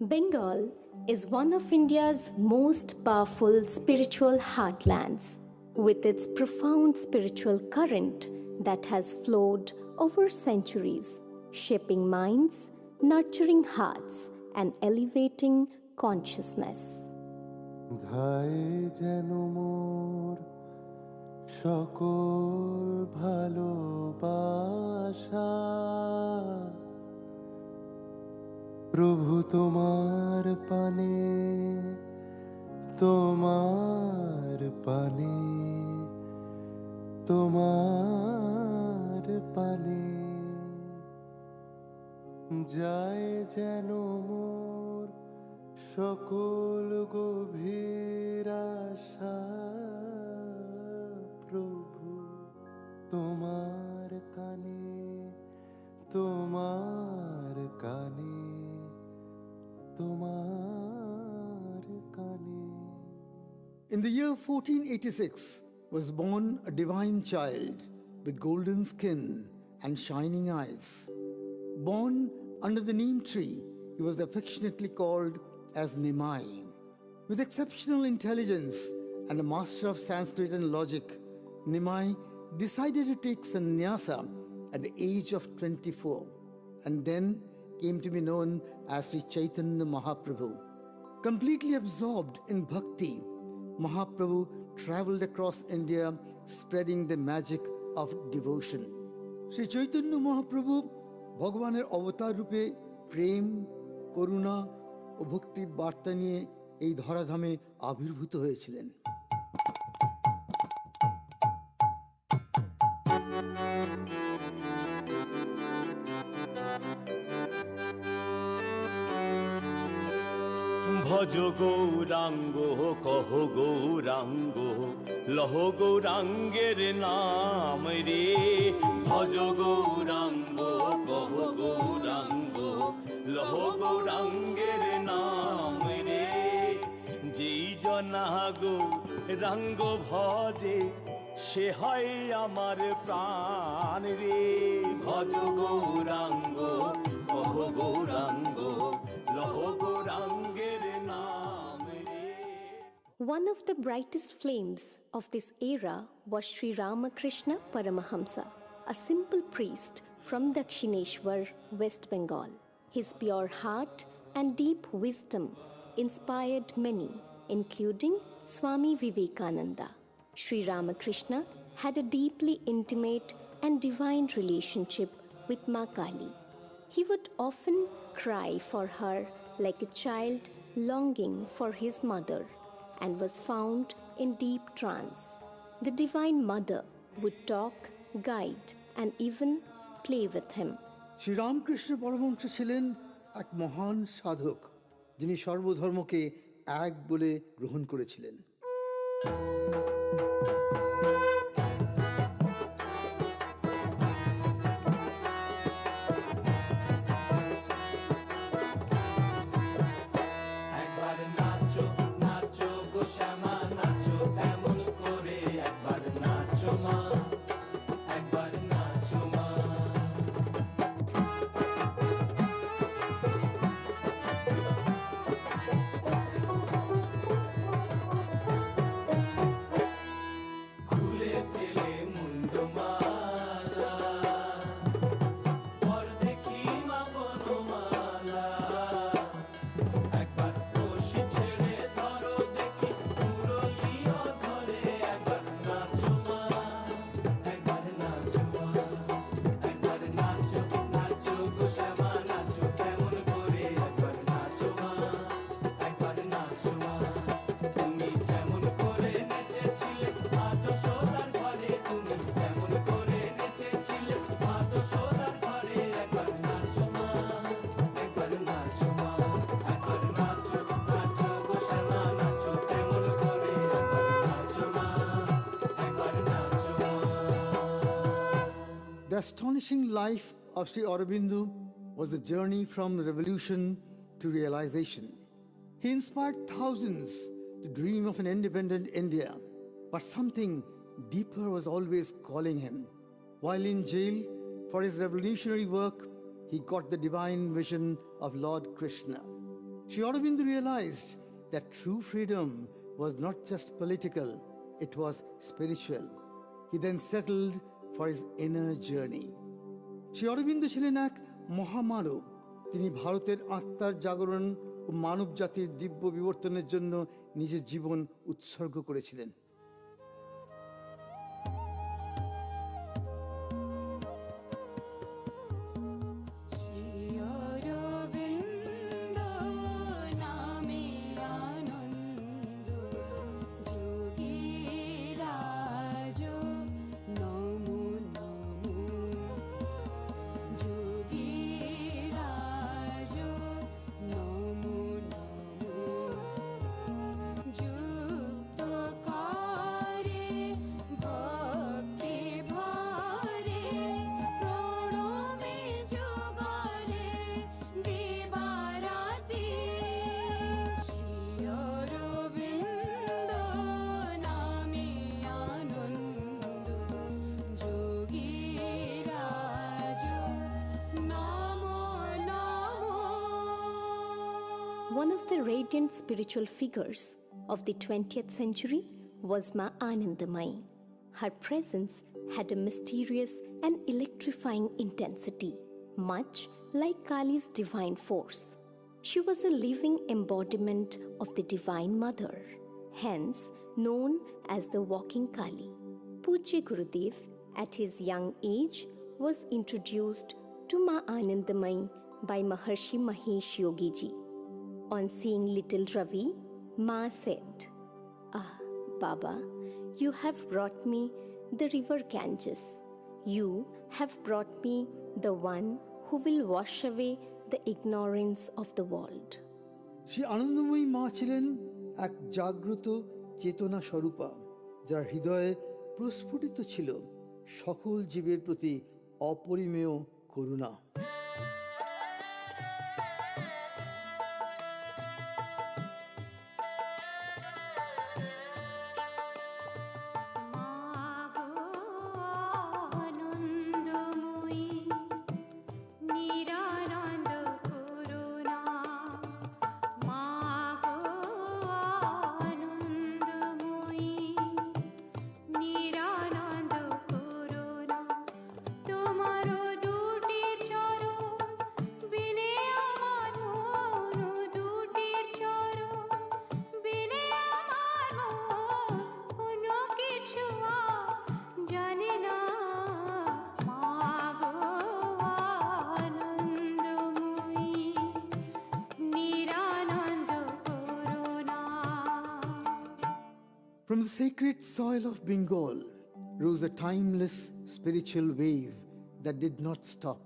Bengal is one of India's most powerful spiritual heartlands, with its profound spiritual current that has flowed over centuries, shaping minds, nurturing hearts, and elevating consciousness. ধায়ে যেন মোর সকল ভালোবাসা প্রভু তোমার পানে তোমার পানে তোমার পানে যায় যেন মোর সকল গভীর আশা প্রভু তোমার কানে তোমার কানে তোমার কানে In the year 1486 was born a divine child with golden skin and shining eyes. Born under the neem tree, he was affectionately called as Nimai. With exceptional intelligence and a master of Sanskrit and logic, Nimai decided to take sannyasa at the age of 24 and then came to be known as Sri Chaitanya Mahaprabhu. Completely absorbed in bhakti, Mahaprabhu traveled across India spreading the magic of devotion. Sri Chaitanya Mahaprabhu ভগবানের অবতার রূপে প্রেম, করুণা ও ভক্তির বার্তা নিয়ে এই ধরাধামে আবির্ভূত হয়েছিলেন। ভজ গৌরাঙ্গ কহ গৌরাঙ্গ লহ গৌরাঙ্গের নাম রে ভজ গৌরাঙ্গ কহ গৌরাঙ্গ লহ গৌরাঙ্গের নাম রে যেই জনা গৌরাঙ্গ ভজে সে হয় আমার প্রাণ রে ভজ গৌরাঙ্গ কহ গৌরাঙ্গ লহ গৌরাঙ্গের নাম রে। One of the brightest flames of this era was Sri Ramakrishna Paramahamsa, a simple priest from Dakshineshwar, West Bengal. His pure heart and deep wisdom inspired many, including Swami Vivekananda. Sri Ramakrishna had a deeply intimate and divine relationship with Ma Kali. He would often cry for her like a child longing for his mother and was found in deep trance. The Divine Mother would talk, guide, and even play with him. Sri Ramakrishna Paramahamsa ছিলেন এক মহান সাধক, যিনি সর্বধর্মকে এক বলে গ্রহণ করেছিলেন। The astonishing life of Sri Aurobindo was a journey from revolution to realization. He inspired thousands to dream of an independent India, but something deeper was always calling him. While in jail for his revolutionary work, he got the divine vision of Lord Krishna. Sri Aurobindo realized that true freedom was not just political, it was spiritual. He then settled for his inner journey. Sri Aurobindo ছিলেন এক মহামানব। তিনি ভারতের আত্মার জাগরণ ও মানব জাতির দিব্য বিবর্তনের জন্য নিজের জীবন উৎসর্গ করেছিলেন। One of the radiant spiritual figures of the 20th century was Ma Anandamayi. Her presence had a mysterious and electrifying intensity, much like Kali's divine force. She was a living embodiment of the Divine Mother, hence known as the Walking Kali. Pujya Gurudev, at his young age, was introduced to Ma Anandamayi by Maharshi Mahesh Yogi Ji. On seeing little Ravi, Ma said, "Ah, Baba, you have brought me the river Ganges. You have brought me the one who will wash away the ignorance of the world." Shri আনন্দময়ী মা ছিলেন এক জাগ্রত চেতনা স্বরূপা, যার হৃদয়ে প্রস্ফুটিত ছিল সকল জীবের প্রতি অপরিমেয় করুণা। From the sacred soil of Bengal rose a timeless spiritual wave that did not stop.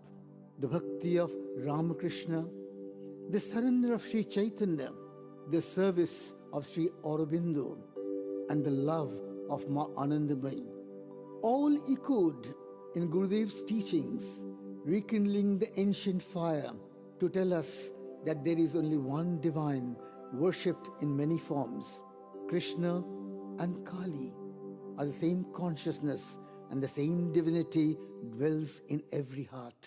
The bhakti of Ramakrishna, the surrender of Sri Chaitanya, the service of Sri Aurobindo, and the love of Ma Anandamayi, all echoed in Gurudev's teachings, rekindling the ancient fire to tell us that there is only one divine worshipped in many forms. Krishna and Kali are the same consciousness, and the same divinity dwells in every heart.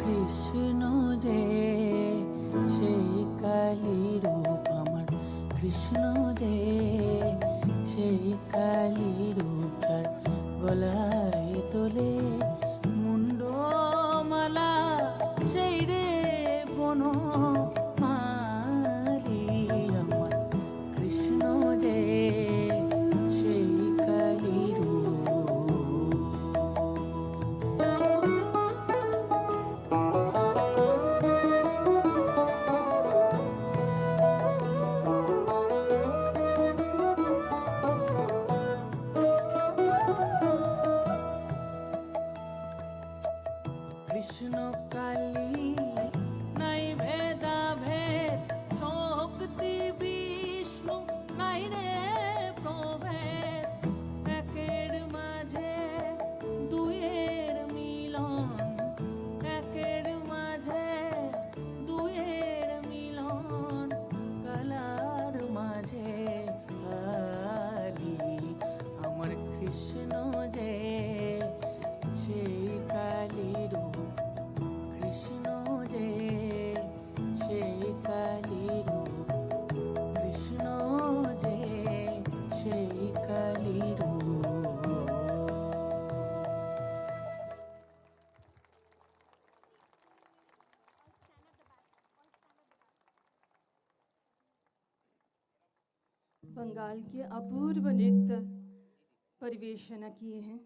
Krishna যে সেই কালী রূপ আমার, কৃষ্ণ যে সেই কালী রূপ, যার গলায় তোলে মুন্ডমালা, সেই রে বনমালী আমার, কৃষ্ণ যে সেই কালী রূপ। बंगाल के अपूर्व नृत्य परिवेशना किए हैं।